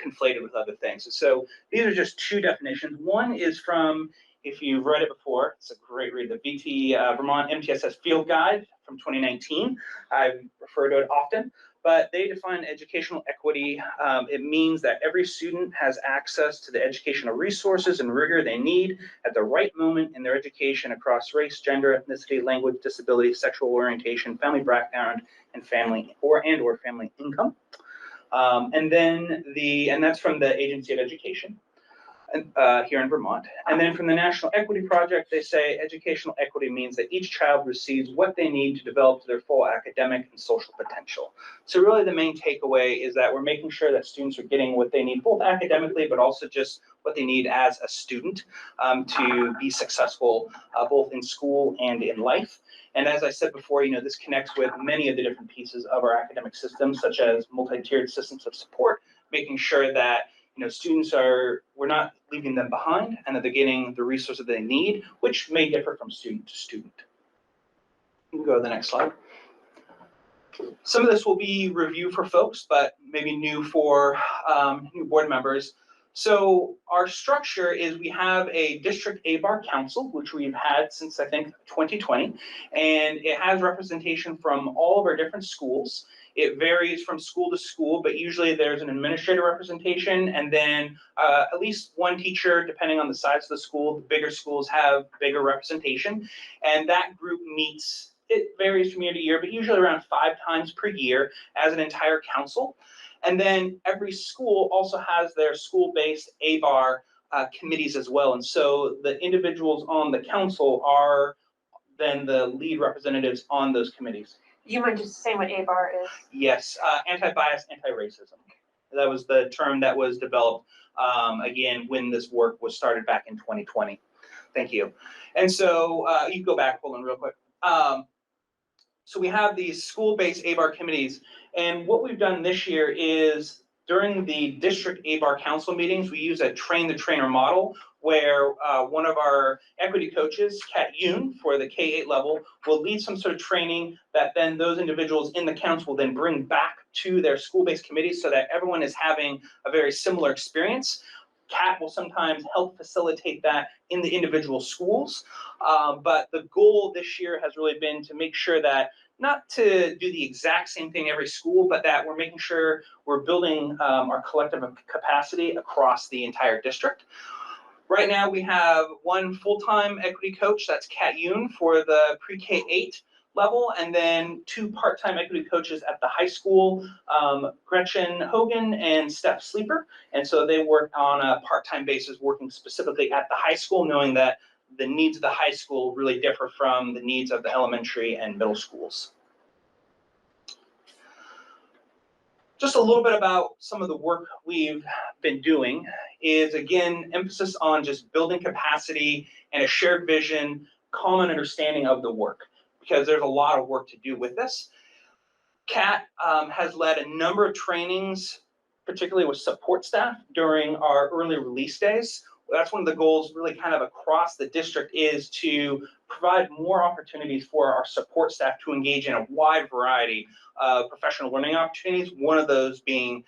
conflated with other things. So these are just two definitions. One is from, if you've read it before, it's a great read, the Vermont MTSS Field Guide from 2019. I refer to it often. But they define educational equity. It means that every student has access to the educational resources and rigor they need at the right moment in their education across race, gender, ethnicity, language, disability, sexual orientation, family background, and family or family income. And that's from the Agency of Education here in Vermont. And then from the National Equity Project, they say educational equity means that each child receives what they need to develop to their full academic and social potential. So really the main takeaway is that we're making sure that students are getting what they need, both academically, but also just what they need as a student to be successful, both in school and in life. And as I said before, this connects with many of the different pieces of our academic system, such as multi-tiered systems of support, making sure that students we're not leaving them behind and that they're getting the resources they need, which may differ from student to student. You can go to the next slide. Some of this will be review for folks, but maybe new for new board members. So our structure is we have a district ABAR council, which we've had since I think 2020, and it has representation from all of our different schools. It varies from school to school, but usually there's an administrative representation and then at least one teacher, depending on the size of the school. The bigger schools have bigger representation, and that group meets, it varies from year to year, but usually around 5 times per year as an entire council. And then every school also has their school-based ABAR committees as well. And so the individuals on the council are then the lead representatives on those committees. You mind just saying what ABAR is? Yes, anti-bias, anti-racism. That was the term that was developed, again, when this work was started back in 2020. Thank you. And so you can go back, hold on real quick. So we have these school-based ABAR committees, and what we've done this year is during the district ABAR council meetings, we use a train-the-trainer model where one of our equity coaches, Kat Yoon, for the K-8 level, will lead some sort of training that then those individuals in the council will then bring back to their school-based committees so that everyone is having a very similar experience. Kat will sometimes help facilitate that in the individual schools, but the goal this year has really been to make sure that not to do the exact same thing every school, but that we're making sure we're building our collective capacity across the entire district. Right now we have one full-time equity coach, that's Kat Yoon for the pre-K-8 level, and then 2 part-time equity coaches at the high school, Gretchen Hogan and Steph Sleeper. And so they work on a part-time basis, working specifically at the high school, knowing that the needs of the high school really differ from the needs of the elementary and middle schools. Just a little bit about some of the work we've been doing is, again, emphasis on just building capacity and a shared vision, common understanding of the work, because there's a lot of work to do with this. Kat has led a number of trainings, particularly with support staff during our early release days, that's one of the goals really kind of across the district, is to provide more opportunities for our support staff to engage in a wide variety of professional learning opportunities, one of those being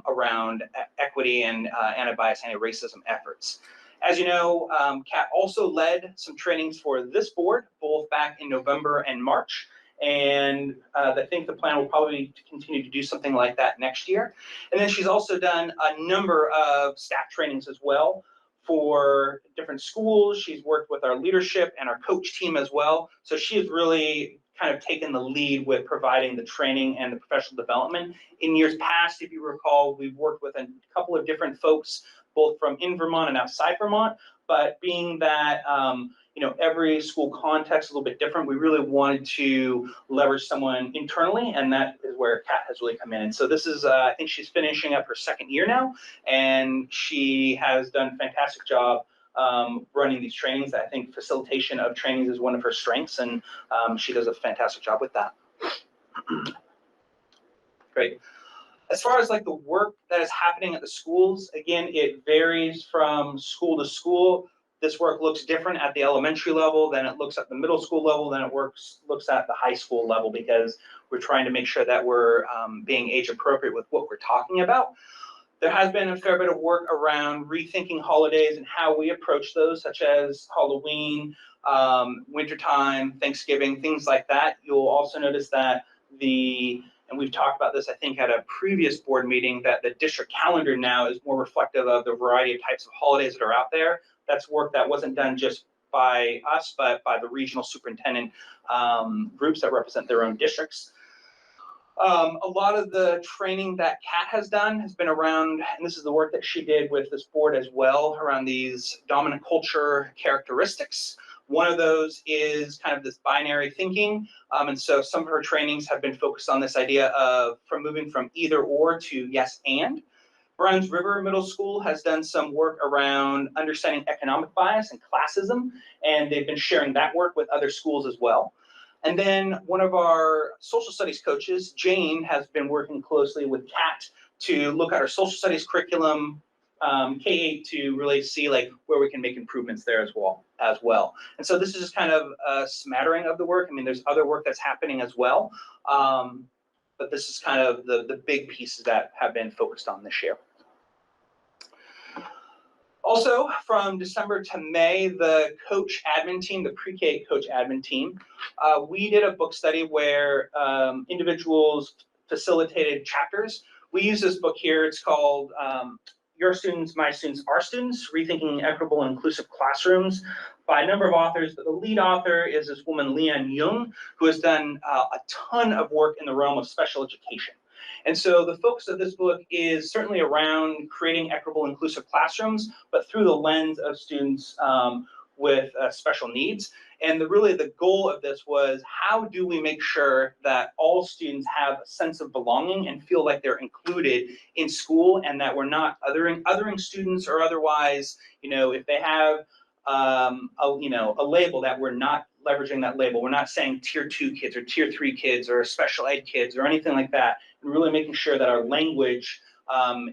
around equity and anti-bias, anti-racism efforts. As you know, Kat also led some trainings for this board, both back in November and March. And I think the plan will probably be to continue to do something like that next year. And then she's also done a number of staff trainings as well for different schools. She's worked with our leadership and our coach team as well. So she has really kind of taken the lead with providing the training and the professional development. In years past, if you recall, we've worked with a couple of different folks, both from in Vermont and outside Vermont, but being that you know, every school context is a little bit different, we really wanted to leverage someone internally, and that is where Kat has really come in. And so this is, I think she's finishing up her second year now, and she has done a fantastic job running these trainings. I think facilitation of trainings is one of her strengths, and she does a fantastic job with that. Great. As far as like the work that is happening at the schools, again, it varies from school to school. This work looks different at the elementary level than it looks at the middle school level, than it looks at the high school level, because we're trying to make sure that we're being age appropriate with what we're talking about. There has been a fair bit of work around rethinking holidays and how we approach those, such as Halloween, wintertime, Thanksgiving, things like that. You'll also notice that and we've talked about this, I think, at a previous board meeting, that the district calendar now is more reflective of the variety of types of holidays that are out there. That's work that wasn't done just by us, but by the regional superintendent groups that represent their own districts. A lot of the training that Kat has done has been around, and this is the work that she did with this board as well, around these dominant culture characteristics. One of those is kind of this binary thinking. And so some of her trainings have been focused on this idea of moving from either or to yes and. Browns River Middle School has done some work around understanding economic bias and classism, and they've been sharing that work with other schools as well. And then one of our social studies coaches, Jane, has been working closely with Kat to look at our social studies curriculum, K-8, to really see like where we can make improvements there as well. And so this is just kind of a smattering of the work. I mean, there's other work that's happening as well, but this is kind of the big pieces that have been focused on this year. Also, from December to May, the coach admin team, the pre-K coach admin team, we did a book study where individuals facilitated chapters. We use this book here. It's called Your Students, My Students, Our Students, Rethinking Equitable and Inclusive Classrooms, by a number of authors, but the lead author is this woman, Leanne Jung, who has done a ton of work in the realm of special education. And so the focus of this book is certainly around creating equitable, inclusive classrooms, but through the lens of students with special needs. And really the goal of this was, how do we make sure that all students have a sense of belonging and feel like they're included in school, and that we're not othering students, or otherwise, you know, if they have a label, that we're not leveraging that label. We're not saying tier 2 kids or tier 3 kids or special ed kids or anything like that, and really making sure that our language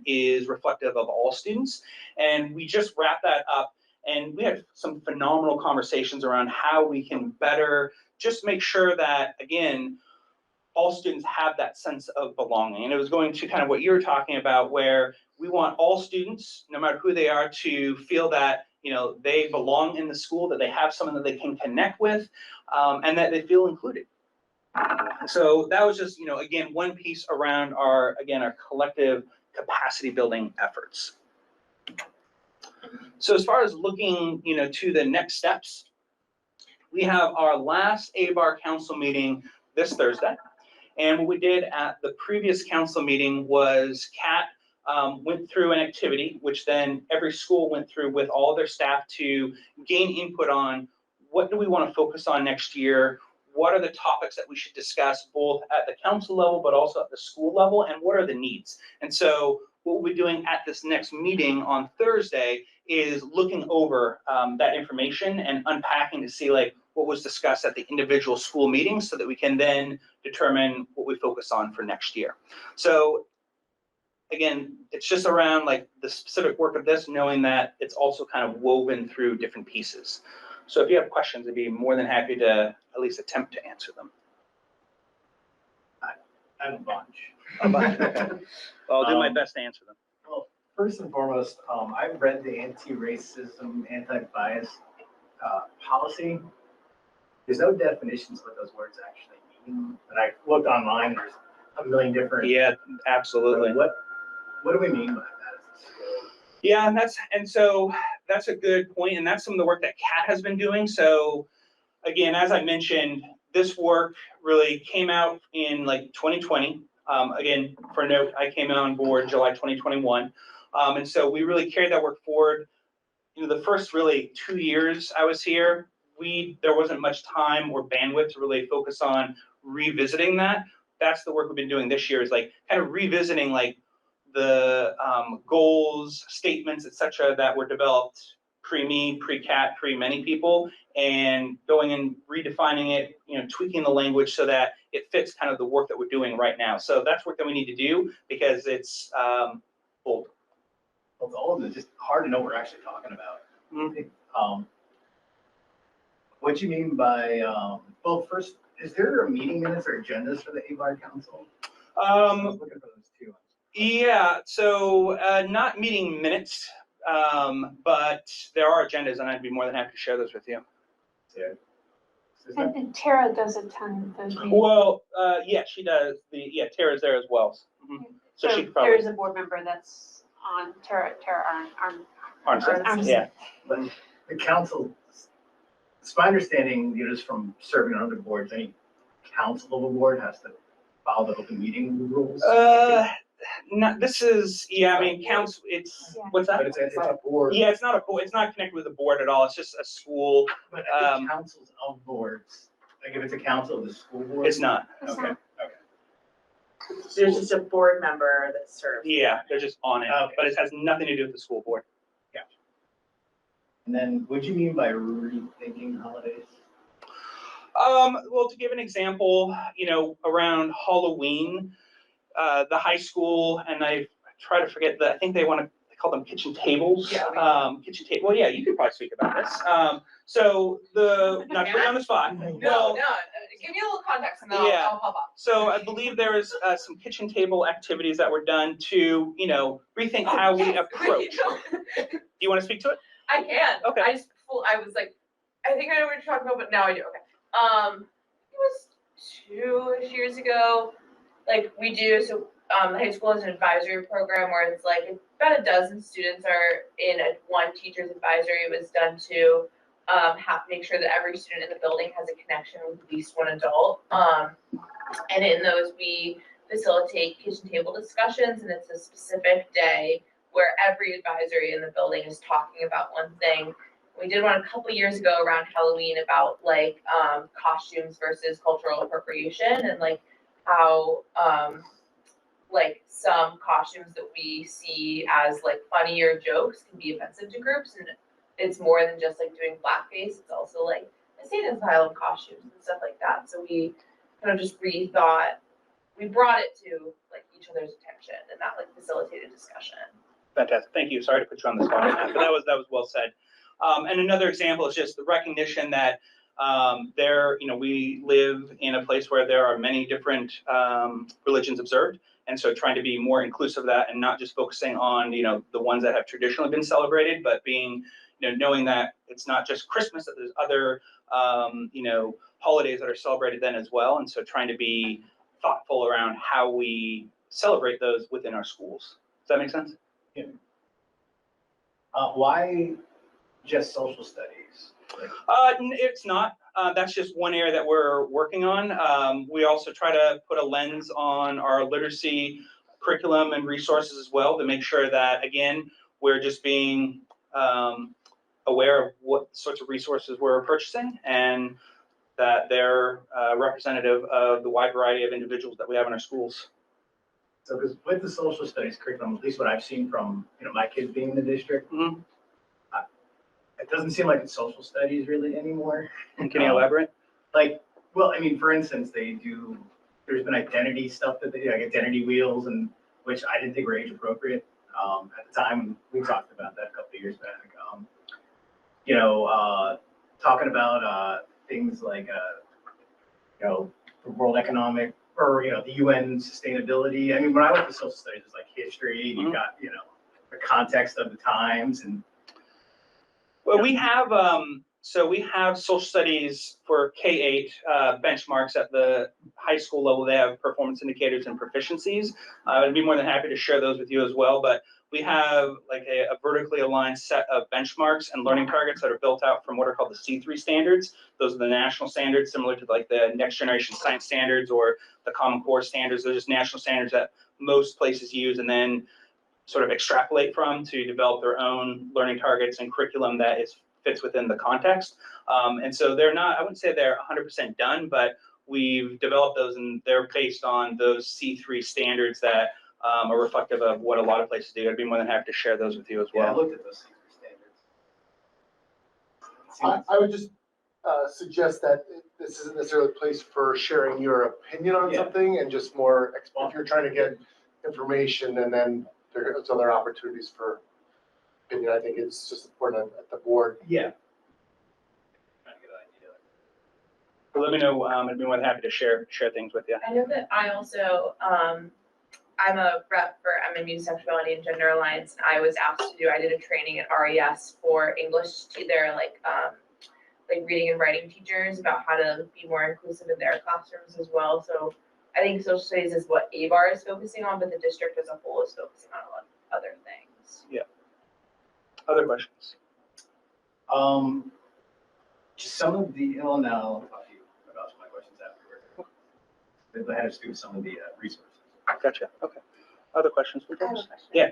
is reflective of all students. And we just wrapped that up, and we had some phenomenal conversations around how we can better just make sure that, again, all students have that sense of belonging. And it was going to kind of what you were talking about, where we want all students, no matter who they are, to feel that, you know, they belong in the school, that they have someone that they can connect with, and that they feel included. So that was just, you know, again, one piece around our collective capacity building efforts. So as far as looking, you know, to the next steps, we have our last ABAR council meeting this Thursday. And what we did at the previous council meeting was Kat went through an activity, which then every school went through with all of their staff to gain input on what do we want to focus on next year, what are the topics that we should discuss both at the council level but also at the school level, and what are the needs. And so what we'll be doing at this next meeting on Thursday is looking over that information and unpacking to see like what was discussed at the individual school meetings, so that we can then determine what we focus on for next year. So again, it's just around like the specific work of this, knowing that it's also kind of woven through different pieces. So if you have questions, I'd be more than happy to at least attempt to answer them. I have a bunch. I'll do my best to answer them. Well, first and foremost, I've read the anti-racism, anti-bias policy. There's no definitions of what those words actually mean. And I looked online, there's a million different. Yeah, absolutely. What do we mean by that? Yeah, so that's a good point, and that's some of the work that Kat has been doing. So again, as I mentioned, this work really came out in like 2020. Again, for a note, I came on board July 2021. And so we really carried that work forward. The first really 2 years I was here, there wasn't much time or bandwidth to really focus on revisiting that. That's the work we've been doing this year, is like kind of revisiting like the goals, statements, etc., that were developed pre-me, pre-Cat, pre-many people, and going and redefining it, tweaking the language so that it fits kind of the work that we're doing right now. So that's work that we need to do because it's old. Well, it's old, it's just hard to know what we're actually talking about. Mm-hmm. What do you mean by, well, first, is there a meeting minutes or agendas for the ABAR Council? I was looking for those too. Yeah, so not meeting minutes, but there are agendas, and I'd be more than happy to share those with you. Yeah. And Tara does attend those meetings. Well, yeah, she does. Tara's there as well. Mm-hmm. So she could probably. There's a board member that's on Tara Arnson. Yeah. But the council, it's my understanding, just from serving on other boards, any council level board has to follow the open meeting rules. This is, I mean, council, what's that? But it's a board. Yeah, it's not a board, it's not connected with a board at all, it's just a school. But I think councils of boards, like if it's a council of the school board? It's not. Okay. There's just a board member that serves. Yeah, they're just on it, but it has nothing to do with the school board. Gotcha. And then what do you mean by rethinking holidays? Well, to give an example, around Halloween, the high school, and I try to forget I think they call them kitchen tables. Yeah. Kitchen table. Well, yeah, you could probably speak about this. So not put you on the spot. No, give me a little context and then I'll pop up. So I believe there was some kitchen table activities that were done to, rethink how we approach. Do you want to speak to it? I can. Okay. I was like, I think I know what you're talking about, but now I do. Okay. It was 2 years ago. Like we do, so the high school has an advisory program where it's like about a dozen students are in one teacher's advisory. It was done to make sure that every student in the building has a connection with at least one adult. And in those, we facilitate kitchen table discussions, and it's a specific day where every advisory in the building is talking about one thing. We did one a couple years ago around Halloween about like costumes versus cultural appropriation, and like how like some costumes that we see as like funny or jokes can be offensive to groups, and it's more than just like doing blackface. It's also like insane asylum costumes and stuff like that. So we kind of just rethought. We brought it to like each other's attention, and that like facilitated discussion. Fantastic. Thank you. Sorry to put you on the spot on that, but that was well said. And another example is just the recognition that we live in a place where there are many different religions observed. And so trying to be more inclusive of that and not just focusing on, the ones that have traditionally been celebrated, but being, knowing that it's not just Christmas, that there's other, holidays that are celebrated then as well. And so trying to be thoughtful around how we celebrate those within our schools. Does that make sense? Yeah. Why just social studies? It's not. That's just one area that we're working on. We also try to put a lens on our literacy curriculum and resources as well to make sure that, again, we're just being aware of what sorts of resources we're purchasing and that they're representative of the wide variety of individuals that we have in our schools. So because with the social studies curriculum, at least what I've seen from my kids being in the district, it doesn't seem like it's social studies really anymore. And can you elaborate? For instance, there's been identity stuff that they do, like identity wheels and which I didn't think were age appropriate at the time. We talked about that a couple of years back. Talking about things like the World Economic or the UN sustainability. I mean, when I went to social studies, it's like history. You got the context of the times and. Well, we have we have social studies for K-8 benchmarks at the high school level. They have performance indicators and proficiencies. I'd be more than happy to share those with you as well. But we have like a vertically aligned set of benchmarks and learning targets that are built out from what are called the C3 standards. Those are the national standards, similar to like the next generation science standards or the Common Core standards. They're just national standards that most places use and then sort of extrapolate from to develop their own learning targets and curriculum that fits within the context. And so they're not, I wouldn't say they're 100% done, but we've developed those and they're based on those C3 standards that are reflective of what a lot of places do. I'd be more than happy to share those with you as well. Yeah, I looked at those C3 standards. I would just suggest that this isn't necessarily a place for sharing your opinion on something and just more, if you're trying to get information and then there's other opportunities for opinion. I think it's just important at the board. Yeah. Let me know. I'd be more than happy to share things with you. I know that I also, I'm a rep for MMU Sexuality and Gender Alliance. I was asked to do, I did a training at RES for English, their like reading and writing teachers about how to be more inclusive in their classrooms as well. So I think social studies is what ABAR is focusing on, but the district as a whole is focusing on a lot of other things. Yeah. Other questions? Just some of the, well, no, I'll talk to you about my questions afterward. They had to do with some of the resources. Gotcha. Okay. Other questions? I have a question. Yeah.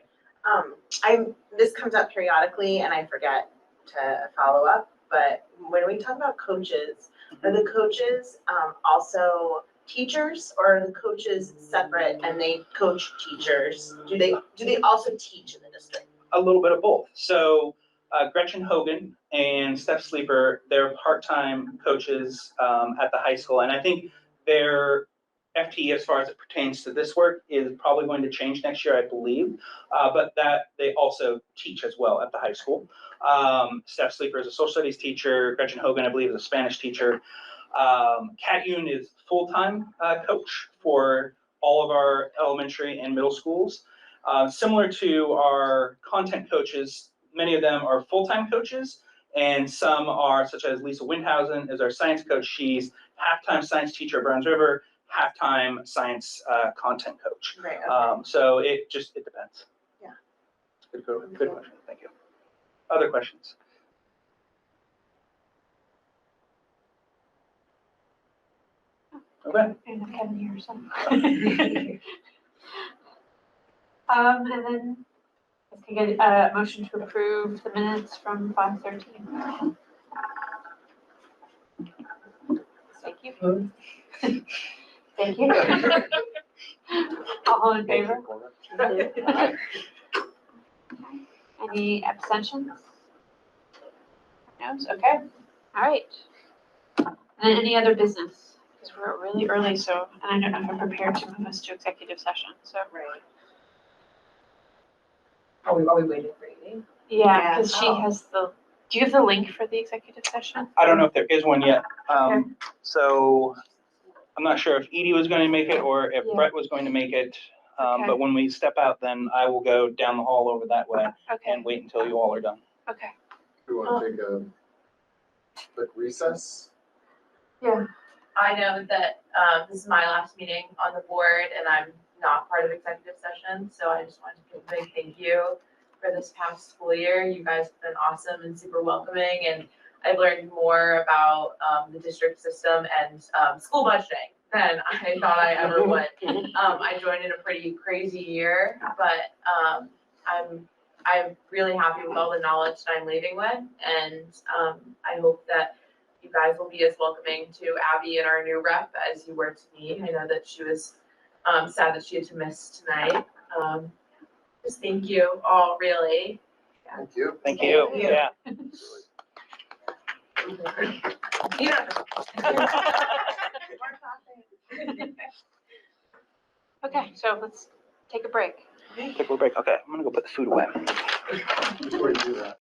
This comes up periodically and I forget to follow up, but when we talk about coaches, are the coaches also teachers or are the coaches separate and they coach teachers? Do they also teach in the district? A little bit of both. So Gretchen Hogan and Steph Sleeper, they're part-time coaches at the high school. And I think their FTE, as far as it pertains to this work, is probably going to change next year, I believe. But that they also teach as well at the high school. Steph Sleeper is a social studies teacher. Gretchen Hogan, I believe, is a Spanish teacher. Kat Yoon is full-time coach for all of our elementary and middle schools. Similar to our content coaches, many of them are full-time coaches, and some are, such as Lisa Windhausen is our science coach. She's half-time science teacher at Browns River, half-time science content coach. Right. Okay. So it depends. Yeah. Good question. Thank you. Other questions? Okay. And Kevin here or something. And then let's get a motion to approve the minutes from 5:13. Thank you. Thank you. All in favor? Any abstentions? No's, okay. All right. And then any other business? Because we're really early, so, and I don't know if I'm prepared to move us to executive session, so. Right. Are we waiting for you? Yeah, because she has do you have the link for the executive session? I don't know if there is one yet. Okay. So I'm not sure if Edie was going to make it or if Brett was going to make it. Okay. But when we step out, then I will go down the hall over that way and wait until you all are done. Okay. Do you want to take a quick recess? Yeah. I know that this is my last meeting on the board and I'm not part of executive session, so I just wanted to give a big thank you for this past school year. You guys have been awesome and super welcoming, and I've learned more about the district system and school budgeting than I thought I ever would. I joined in a pretty crazy year, but I'm really happy with all the knowledge that I'm leaving with, and I hope that you guys will be as welcoming to Abby and our new rep as you were to me. I know that she was sad that she had to miss tonight. Just thank you all, really. Yeah. Thank you. Thank you. Yeah. Okay, so let's take a break. Take a little break. Okay, I'm gonna go put the food away. Before you do that,